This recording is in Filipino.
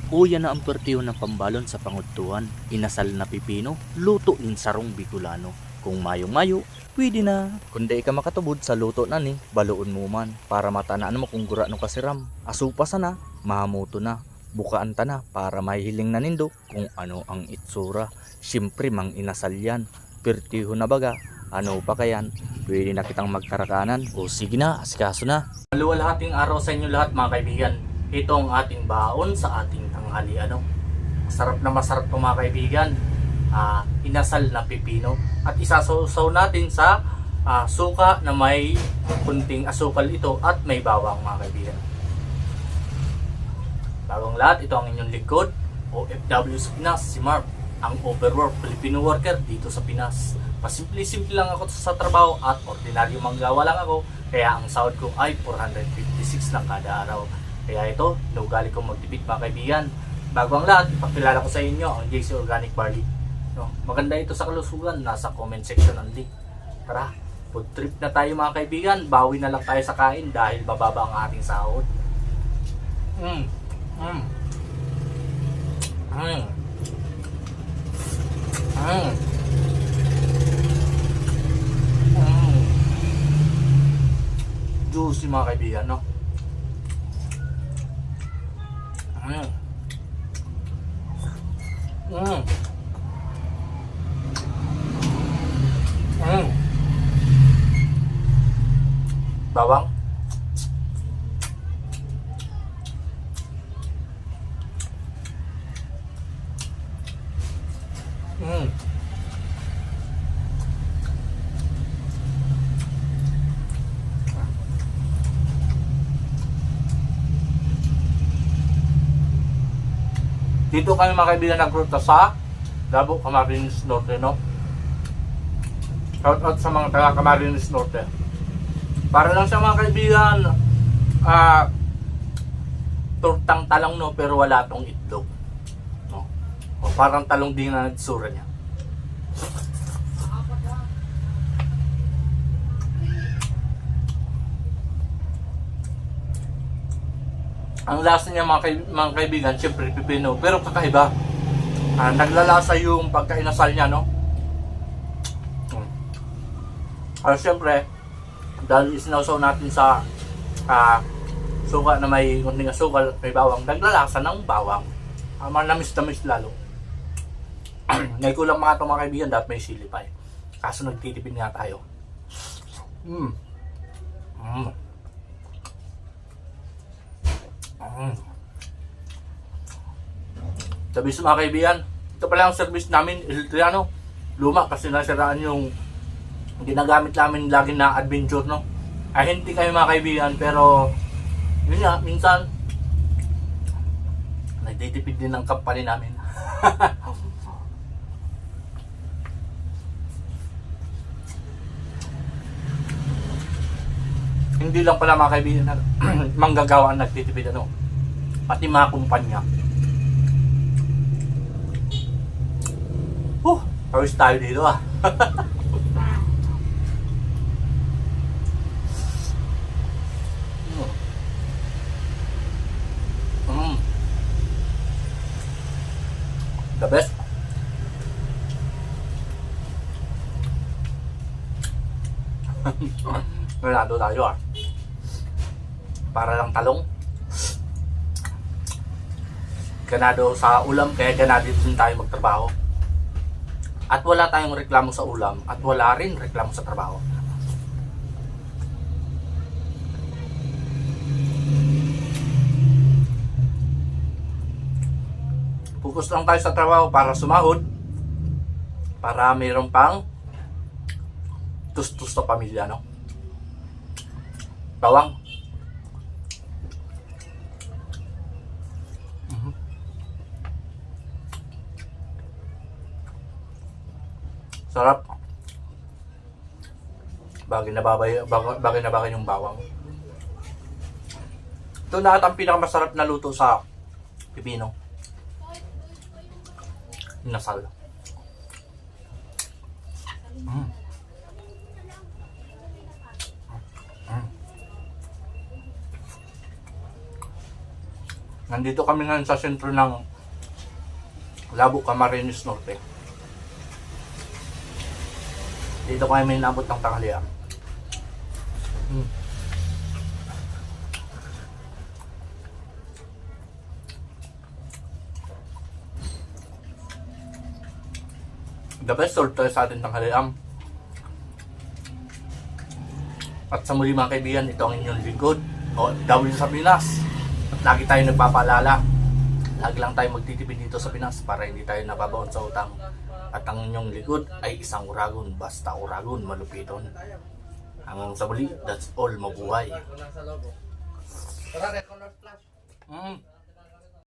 O yan na ang pertiyo ng pambalon sa pangutuan. Inasal na pipino, luto in sarong Bicolano. Kung mayong-mayo, pwede na. Kung di ka makatubod sa luto na ni, baluon mo man. Para matanaan mo kung gura no kasiram. Asupa sana, mahamuto na. Bukaan ta na para mahihiling na nindo kung ano ang itsura. Siyempre mang inasal yan. Pertiyo na baga, ano pa kayan? Pwede na kitang magkarakanan. O sige na, asikaso na. Maluwalhating araw sa inyo lahat mga kaibigan. Ito ang ating baon sa ating tanghalian. Masarap to mga kaibigan. Inasal na pipino. At isasawsaw natin sa suka na may kunting asukal ito at may bawang mga kaibigan. Bagong lahat, ito ang inyong lingkod, OFW sa Pinas, si Mark, ang overwork Filipino worker dito sa Pinas. Pasimple-simple lang ako sa trabaho at ordinaryo manggawa lang ako, kaya ang sahod ko ay 456 lang kada araw. Kaya ito, naugali kong magtipid mga kaibigan. Bago ang lahat, ipakilala ko sa inyo ang JC Organic Barley. No, maganda ito sa kalusugan, nasa comment section ang link. Tara, food trip na tayo mga kaibigan. Bawi na lang tayo sa kain dahil bababa ang ating sahod. Juicy mga kaibigan, no? Bawang. Dito kami mga kaibigan nagruta sa Davao, Camarines Norte, no? Shout out sa mga taga Camarines Norte. Para lang sa mga kaibigan, tortang talong, no, pero wala tong itlog, no? O parang talong din na itsura niya. Ang lasa niya mga kaibigan, syempre pipino, pero kakaiba. Naglalasa yung pagkainasal niya, no? Syempre, dahil isinawsaw natin sa suka na may kunting asukal, may bawang, naglalasa ng bawang. Manamis-tamis lalo. Nagkulang mga ito mga kaibigan, dapat may sili pa eh. Kaso nagtitipid nga tayo. Service mga kaibigan, ito pala ang service namin, Iltriano. Luma kasi nasiraan yung ginagamit namin lagi na adventure, no? Ay hindi kayo mga kaibigan, pero yun nga, minsan nagtitipid din ng company namin. Hindi lang pala mga kaibigan manggagawa ang nagtitipid, ano, pati mga kumpanya. Pawis tayo dito The best. Ganado tayo para lang talong. Ganado sa ulam, kaya ganado din tayo magtrabaho. At wala tayong reklamo sa ulam at wala rin reklamo sa trabaho. Focus lang tayo sa trabaho para sumahod, para mayroon pang tustos sa pamilya, no? Bawang. Sarap. Bagay na bagay yung bawang. Ito na ang pinakamasarap na luto sa pipino. Inasal. Nandito kami ngayon sa sentro ng Labo, Camarines Norte. Dito kami may nabot ng tanghalian. The best sort sa ating tanghalian. At sa muli mga kaibigan, ito ang inyong lingkod, OFW sa Pinas. At lagi tayo nagpapaalala, lagi lang tayo magtitipid dito sa Pinas para hindi tayo nababaon sa utang. At ang inyong lingkod ay isang uragon, basta uragon, malupiton. Hanggang sa muli, that's all, mabuhay.